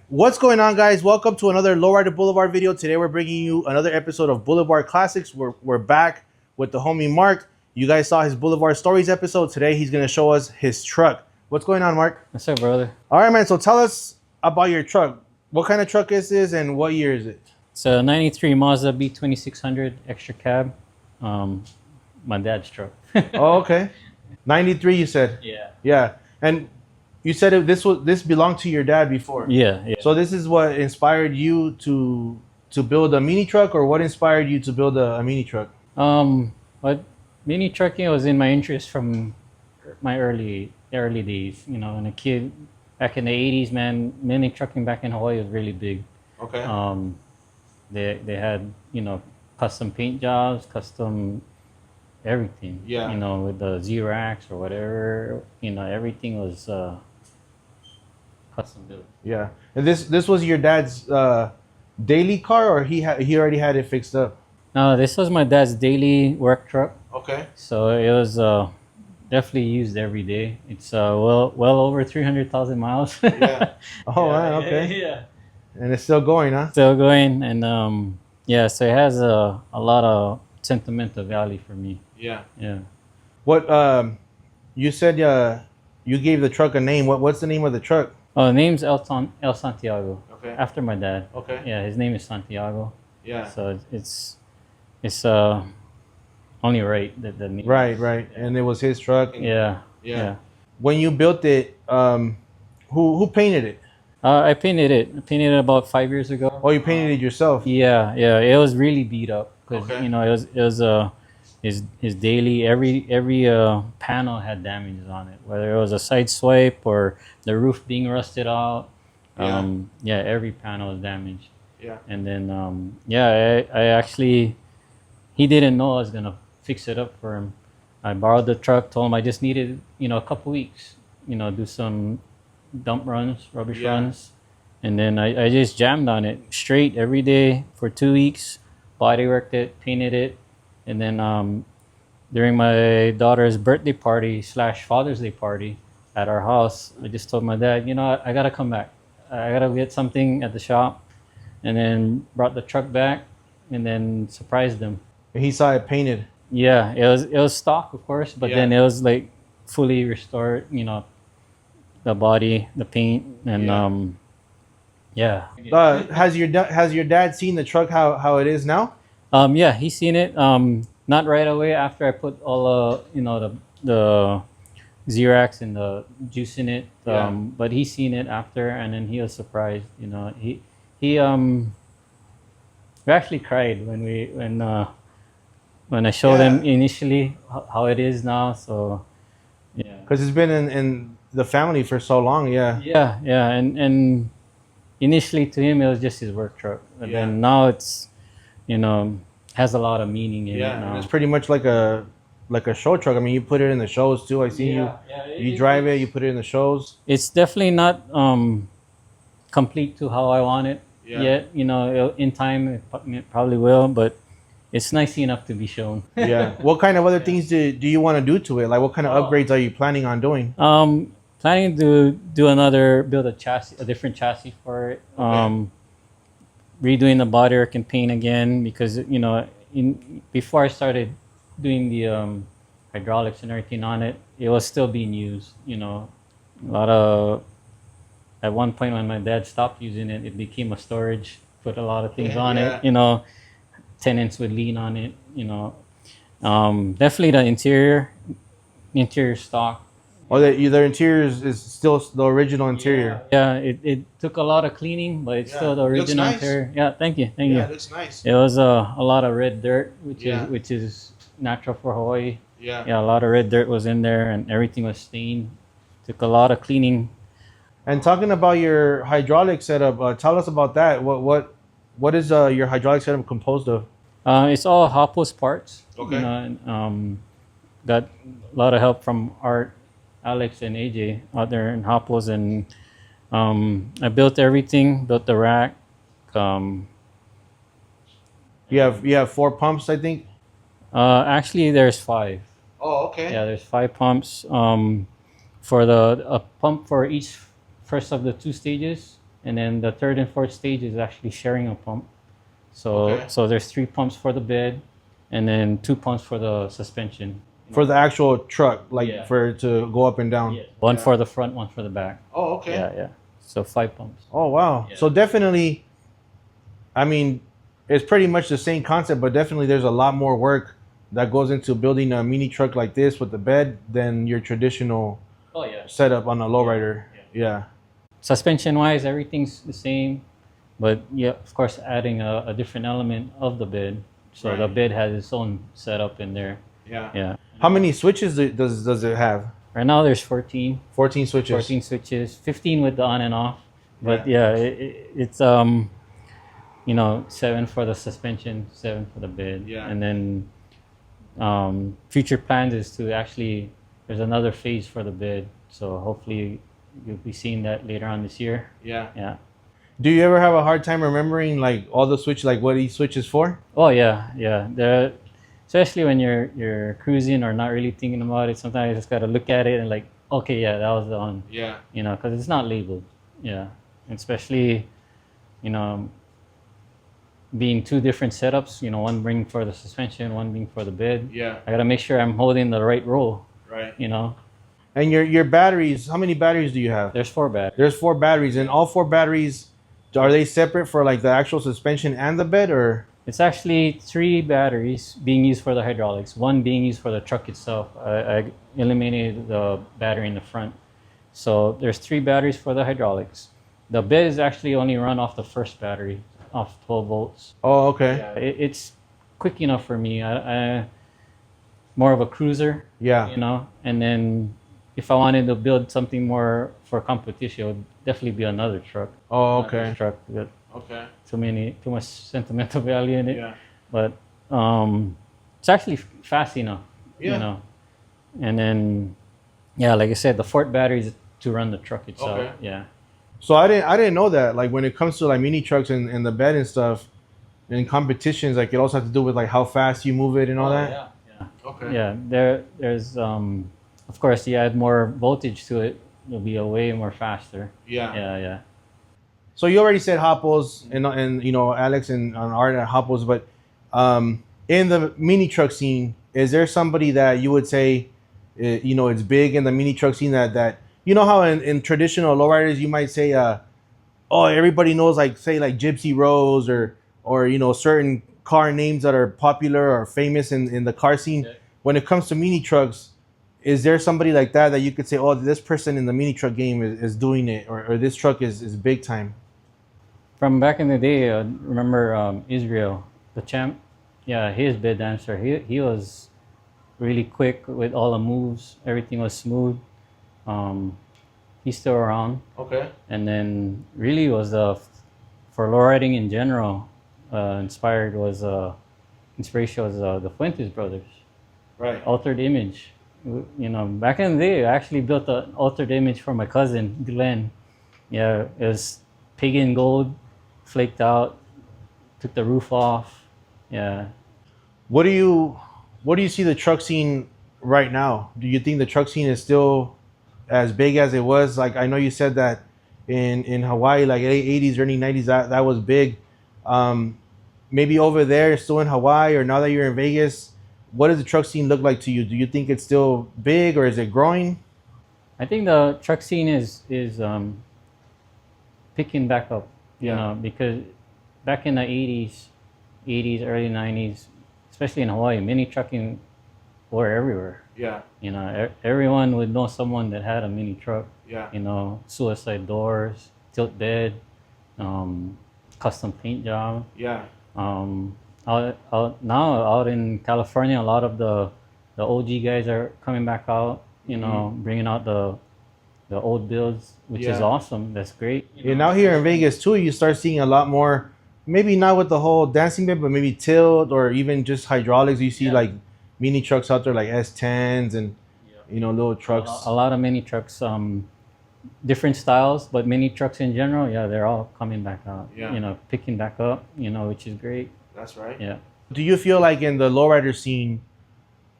What's going on, guys? Welcome to another Lowrider Blvd video. Today we're bringing you another episode of Blvd Classics. We're back with the homie Mark. You guys saw his Blvd Stories episode. Today he's going to show us his truck. What's going on, Mark? What's up, brother? All right, man. So tell us about your truck. What kind of truck is this and what year is it? It's a 93 Mazda B2600 extra cab. My dad's truck. Oh, okay. 93 you said? Yeah. Yeah. And you said this belonged to your dad before. Yeah. So this is what inspired you to build a mini truck, or what inspired you to build a mini truck? But mini trucking was in my interest from my early days. You know, when a kid back in the 80s, man, mini trucking back in Hawaii was really big. Okay. They had, you know, custom paint jobs, custom everything. Yeah. You know, with the Z-Racks or whatever, you know, everything was custom built. Yeah. And this was your dad's daily car, or he already had it fixed up? No, this was my dad's daily work truck. Okay. So it was definitely used every day. It's well over 300,000 miles. Yeah. Oh, yeah, man. Okay. Yeah. And it's still going, huh? Still going, and yeah. So it has a lot of sentimental value for me. Yeah. Yeah. What you said you gave the truck a name. What's the name of the truck? Oh, the name's El Santiago. Okay. After my dad. Okay. Yeah, his name is Santiago. Yeah. So it's only right that the name. Right. And it was his truck. Yeah. When you built it, who painted it? I painted it. I painted it about 5 years ago. Oh, you painted it yourself? Yeah. It was really beat up because Okay. you know it was his daily every panel had damages on it, whether it was a side swipe or the roof being rusted out. Every panel was damaged. Yeah. And then I actually, he didn't know I was gonna fix it up for him. I borrowed the truck, told him I just needed, you know, a couple weeks, you know, do some dump runs, rubbish runs. And then I just jammed on it straight every day for 2 weeks, body worked it, painted it. And then during my daughter's birthday party / Father's Day party at our house, I just told my dad, you know, I gotta come back. I gotta get something at the shop. And then brought the truck back and then surprised them. And he saw it painted. Yeah, it was stock, of course, but then it was like fully restored, you know, the body, the paint, and Has your dad seen the truck how it is now? Yeah, he's seen it. Not right away after I put all you know, the Z-Racks and the juice in it. But he's seen it after, and then he was surprised. You know, we actually cried when I showed him initially how it is now. So yeah, because it's been in the family for so long. Yeah, and initially to him it was just his work truck, and then now it's, you know, has a lot of meaning in it now. It's pretty much like a show truck. I mean, you put it in the shows too. I see you drive it, you put it in the shows. It's definitely not complete to how I want it yet. You know, in time it probably will, but it's nice enough to be shown. Yeah. What kind of other things do you want to do to it? Like, what kind of upgrades are you planning on doing? Planning to build a different chassis for it. Redoing the body work and paint again, because, you know, before I started doing the hydraulics and everything on it, it was still being used. You know, at one point when my dad stopped using it, it became a storage. Put a lot of things on it. You know, tenants would lean on it. You know, definitely the interior stock. Oh, the interior is still the original interior. Yeah, it took a lot of cleaning, but it's still the original interior. Yeah, thank you. Yeah, it looks nice. It was a lot of red dirt, which is natural for Hawaii. Yeah, a lot of red dirt was in there, and everything was stained. Took a lot of cleaning. And talking about your hydraulic setup, tell us about that. What is your hydraulic setup composed of? It's all Hopos parts. Okay. You know, and, got a lot of help from Art, Alex, and AJ out there in Hopos, and I built everything. Built the rack. You have 4 pumps, I think. Actually, there's 5. Oh, okay. Yeah, there's 5 pumps. For a pump for each first of the 2 stages, and then the third and fourth stage is actually sharing a pump. So Okay. so there's 3 pumps for the bed, and then 2 pumps for the suspension. For the actual truck, like Yeah. for it to go up and down. One Yeah. for the front, one for the back. Oh, okay. Yeah. So 5 pumps. Oh, wow. Yeah. So definitely, I mean, it's pretty much the same concept, but definitely there's a lot more work that goes into building a mini truck like this with the bed than your traditional Oh yeah. setup on a lowrider. Yeah. Suspension wise, everything's the same, but yeah, of course, adding a different element of the bed. So the Right. bed has its own setup in there. Yeah. Yeah. How many switches does it have? Right now there's 14. 14 switches. 14 switches, 15 with the on and off. But Yeah. it's 7 for the suspension, 7 for the bed. Yeah. And then future plans is to actually, there's another phase for the bed. So hopefully you'll be seeing that later on this year. Yeah. Yeah. Do you ever have a hard time remembering like all the switches, like what each switch is for? Oh yeah. Especially when you're cruising or not really thinking about it. Sometimes you just gotta look at it and like, okay, yeah, that was the one. Yeah. Because it's not labeled. Yeah, and especially, being 2 different setups. One being for the suspension, one being for the bed. Yeah. I gotta make sure I'm holding the right roll. Right. And your batteries, how many batteries do you have? there's 4 batteries. There's 4 batteries, and all 4 batteries, are they separate for like the actual suspension and the bed, or? It's actually 3 batteries being used for the hydraulics, 1 being used for the truck itself. I eliminated the battery in the front. So there's 3 batteries for the hydraulics. The bed is actually only run off the first battery, off 12 volts. Oh, okay. Yeah, it's quick enough for me. I more of a cruiser, Yeah. and then if I wanted to build something more for competition, it would definitely be another truck. Oh, Another okay. truck with Okay. too much sentimental value in it. Yeah. But it's actually fast enough, Yeah. And then, like I said, the 4th battery is to run the truck itself. Okay. Yeah. So I didn't know that. Like when it comes to like mini trucks and the bed and stuff, in competitions, like it also has to do with like how fast you move it and all that. Yeah. Okay. Yeah. There's of course, you add more voltage to it, it'll be a way more faster. Yeah. Yeah. So you already said Hoppos and Alex and Art at Hoppos, but in the mini truck scene, is there somebody that you would say, it's big in the mini truck scene that how in traditional lowriders you might say, everybody knows like Gypsy Rose or certain car names that are popular or famous in the car scene. Yeah. When it comes to mini trucks, is there somebody like that you could say, oh, this person in the mini truck game is doing it, or this truck is big time? From back in the day, remember Israel, the champ? Yeah, his bed dancer. He was really quick with all the moves. Everything was smooth. He's still around. Okay. And then really was for lowriding in general, inspiration was the Fuentes brothers. Right. Altered Image. Back in the day, I actually built an altered image for my cousin, Glenn. Yeah, it was pagan gold, flaked out, took the roof off. Yeah. What do you see the truck scene right now? Do you think the truck scene is still as big as it was? Like I know you said that in Hawaii, like late 80s, early 90s, that was big. Maybe over there, still in Hawaii, or now that you're in Vegas, what does the truck scene look like to you? Do you think it's still big, or is it growing? I think the truck scene is picking back up. Because back in the 80s, early 90s, especially in Hawaii, mini trucking were everywhere. Yeah. Everyone would know someone that had a mini truck. Yeah. Suicide doors, tilt bed, custom paint job. Yeah. Out in California, a lot of the OG guys are coming back out. Bringing out the old builds, which is Yeah. awesome. That's great. And now here in Vegas too, you start seeing a lot more. Maybe not with the whole dancing bit, but maybe tilt or even just hydraulics. You see Yeah. like mini trucks out there, like S10s and little trucks. A lot of mini trucks, different styles, but mini trucks in general, they're all coming back out. Yeah. Picking back up. Which is great. That's right. Yeah. Do you feel like in the lowrider scene,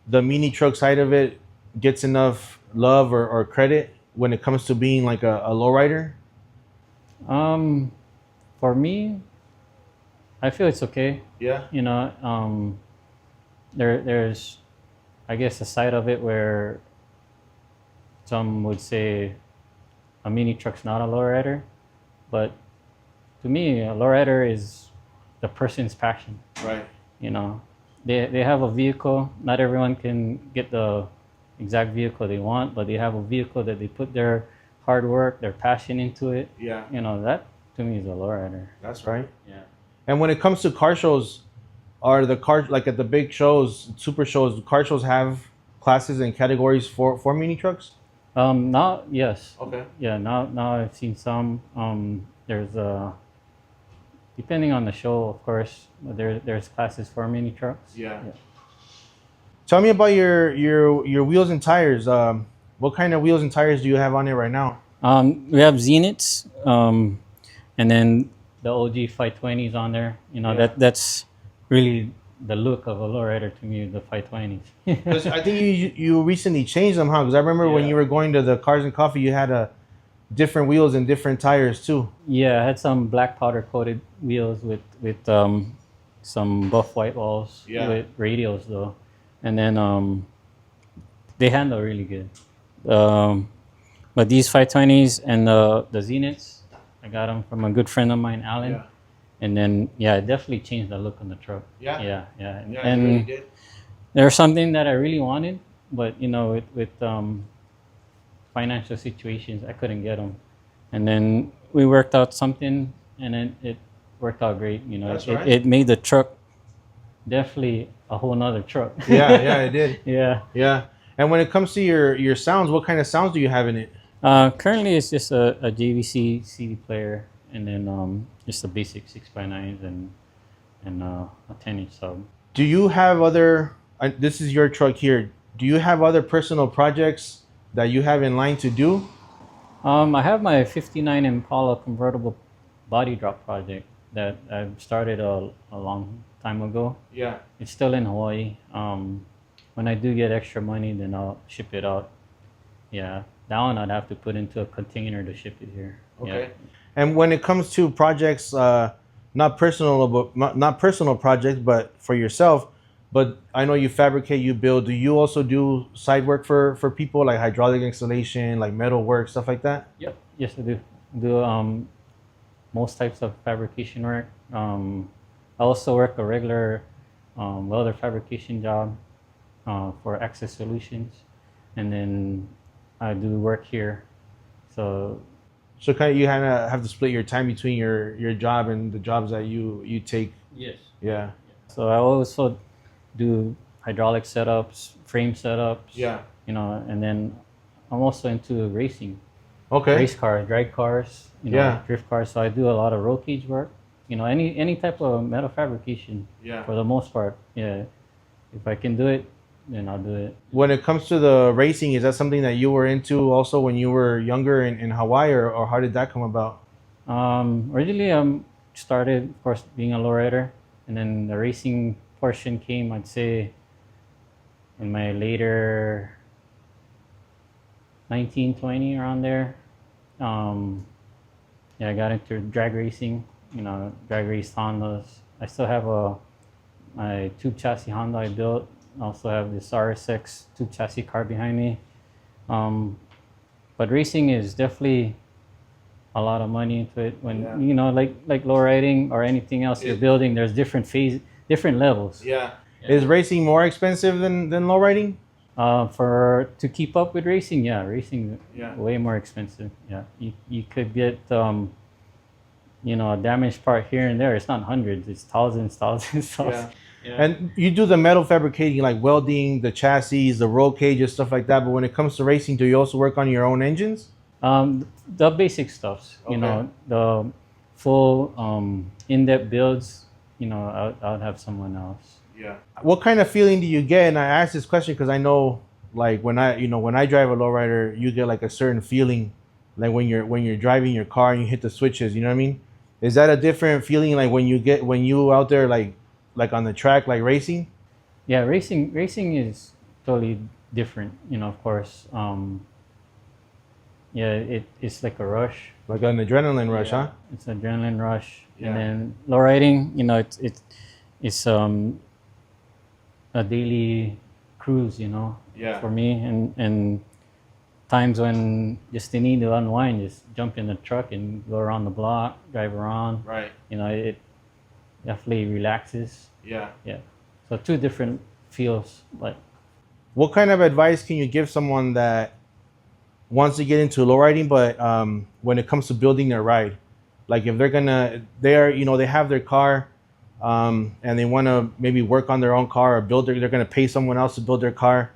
the mini truck side of it gets enough love or credit when it comes to being like a lowrider? For me, I feel it's okay. Yeah. You know, there's, I guess, a side of it where some would say a mini truck's not a lowrider, but to me, a lowrider is the person's passion. Right. You know, they have a vehicle. Not everyone can get the exact vehicle they want, but they have a vehicle that they put their hard work, their passion into it. Yeah. You know, that to me is a lowrider. That's right. Yeah. And when it comes to car shows, are the car like at the big shows, super shows, do car shows have classes and categories for mini trucks? Now, yes. Okay. Yeah. Now I've seen some. There's depending on the show, of course. There's classes for mini trucks. Yeah. Tell me about your wheels and tires. What kind of wheels and tires do you have on it right now? We have Zeniths, and then the OG 520s on there. You know, Yeah. that's really the look of a lowrider to me, the 520s. Because I think you recently changed them, huh? Because I remember when Yeah. you were going to the Cars and Coffee, you had different wheels and different tires too. Yeah, I had some black powder coated wheels with some buff white walls Yeah. with radials though, and then they handle really good. But these 520s and the Zeniths, I got them from a good friend of mine, Alan. Yeah. And then it definitely changed the look on the truck. Yeah? Yeah. Yeah, And you really did. there's something that I really wanted, but you know, with financial situations, I couldn't get them. And then we worked out something, and then it worked out great. You know, That's right. it made the truck definitely a whole nother truck. Yeah, it did. Yeah. Yeah. And when it comes to your sounds, what kind of sounds do you have in it? Currently, it's just a JVC CD player, and then just the basic 6x9s and a 10-inch sub. Do you have other? This is your truck here. Do you have other personal projects that you have in line to do? I have my '59 Impala convertible body drop project that I started a long time ago. Yeah. It's still in Hawaii. When I do get extra money, then I'll ship it out. Yeah, that one I'd have to put into a container to ship it here. Okay. Yeah. And when it comes to projects, not personal projects, but for yourself. But I know you fabricate, you build. Do you also do side work for people, like hydraulic installation, like metal work, stuff like that? Yep. Yes, I do. Do most types of fabrication work. I also work a regular welder fabrication job for Access Solutions, and then I do work here. So So you kind of have to split your time between your job and the jobs that you take. yes. Yeah. So I also do hydraulic setups, frame setups. Yeah. You know, and then I'm also into racing, Okay. race cars, drag cars, you know, Yeah. drift cars. So I do a lot of roll cage work. You know, any type of metal fabrication Yeah. for the most part. Yeah, if I can do it, then I'll do it. When it comes to the racing, is that something that you were into also when you were younger in Hawaii, or how did that come about? Originally, started, of course, being a lowrider, and then the racing portion came, I'd say, in my later 19, 20, around there. Yeah, I got into drag racing, you know, drag race Hondas. I still have my tube chassis Honda I built. I also have this RSX tube chassis car behind me. But racing is definitely a lot of money into it. When Yeah. you know, like low riding or anything else you're building, there's different levels. Yeah. Is racing more expensive than low riding? To keep up with racing, racing way more expensive. Yeah, you could get you know, a damaged part here and there. It's not hundreds, it's thousands. Yeah. And you do the metal fabricating, like welding, the chassis, the roll cages, stuff like that. But when it comes to racing, do you also work on your own engines? The basic stuffs, you Okay. know, the full in-depth builds, you know, I would have someone else. Yeah. What kind of feeling do you get? And I ask this question because I know, like when I drive a lowrider, you get like a certain feeling, like when you're driving your car and you hit the switches. You know what I mean? Is that a different feeling, like when you out there, like on the track, like racing? Yeah, racing is totally different, you know, of course. Yeah, it's like a rush. Like an adrenaline rush, huh? It's an adrenaline rush. Yeah. And then low riding, you know, it's a daily cruise, you know, Yeah. for me. And times when just they need to unwind, just jump in the truck and go around the block, drive around. Right. You know, it definitely relaxes. Yeah. Yeah. So two different feels. Like, What kind of advice can you give someone that wants to get into lowriding, but when it comes to building their ride, like if they have their car, and they want to maybe work on their own car or they're going to pay someone else to build their car.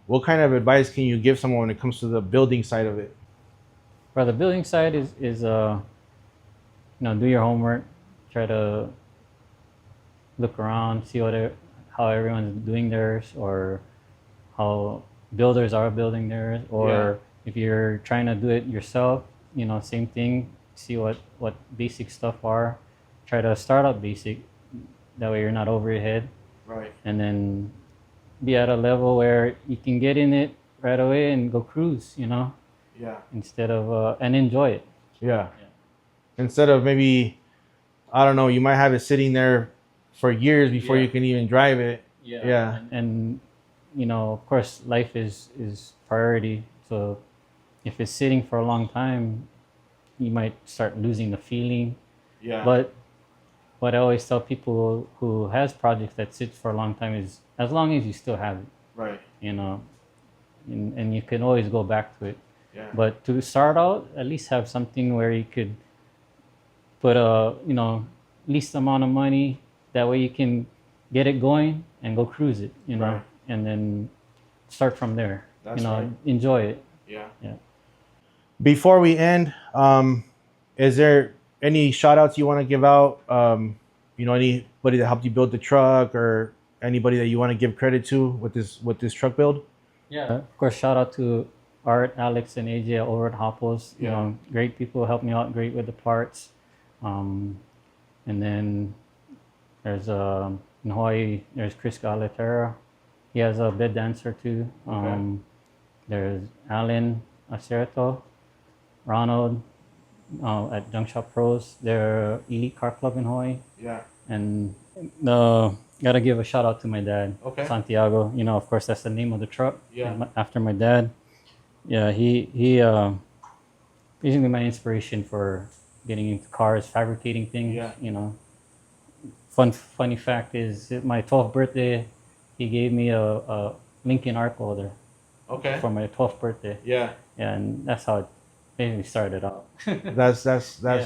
What kind of advice can you give someone when it comes to the building side of it? for the building side is you know, do your homework, try to look around, see how everyone's doing theirs, or how builders are building theirs, or if you're trying to do it yourself, you know, same thing. See what basic stuff are. Try to start out basic. That way you're not over your head. Right. And then be at a level where you can get in it right away and go cruise, you know, Yeah. instead of and enjoy it. Yeah. Instead of maybe, I don't know, you might have it sitting there for years before you can even drive it. Yeah. And you know, of course, life is priority. So if it's sitting for a long time, you might start losing the feeling. Yeah. But what I always tell people who has projects that sits for a long time is, as long as you still have it, Right. you know, and you can always go back to it. Yeah. But to start out, at least have something where you could put you know, least amount of money. That way you can get it going and go cruise it, you know, Right. and then start from there. That's you know, right. enjoy it. Yeah. Yeah. Before we end, is there any shout outs you want to give out? You know, anybody that helped you build the truck, or anybody that you want to give credit to with this truck build? Yeah. Of course, shout out to Art, Alex, and AJ over at Hoppos. You know, great people, helped me out great with the parts. And then there's in Hawaii, there's Chris Galatera. He has a bed dancer too. There's Alan Acerto, Ronald at Junk Shop Pros. They're elite car club in Hawaii. Yeah. And gotta give a shout out to my dad, Santiago. You know, of course, that's the name of the truck. Yeah. After my dad. Yeah, he basically my inspiration for getting into cars, fabricating things. Yeah. You know, funny fact is, at my 12th birthday, he gave me a Lincoln Arc holder. Okay. For my 12th birthday. Yeah. And that's how it basically started out. That's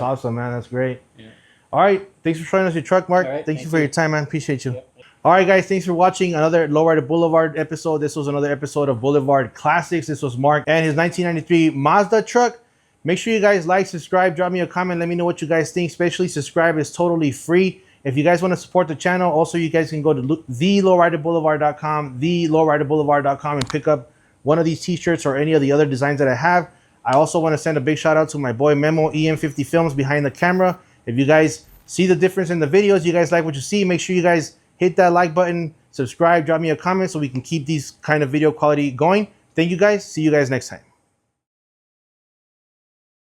awesome, man. That's great. Yeah. All right. Thanks for showing us your truck, Mark. All right, Thank you thank for you. your time, man. Appreciate you. Yep. All right, guys. Thanks for watching another Lowrider Boulevard episode. This was another episode of Blvd Classics. This was Mark and his 1993 Mazda truck. Make sure you guys like, subscribe, drop me a comment. Let me know what you guys think. Especially subscribe is totally free. If you guys want to support the channel, also you guys can go to thelowriderblvd.com, thelowriderblvd.com, and pick up one of these t-shirts or any of the other designs that I have. I also want to send a big shout out to my boy Memo EM50 Films behind the camera. If you guys see the difference in the videos, you guys like what you see, make sure you guys hit that like button, subscribe, drop me a comment so we can keep these kind of video quality going. Thank you guys. See you guys next time.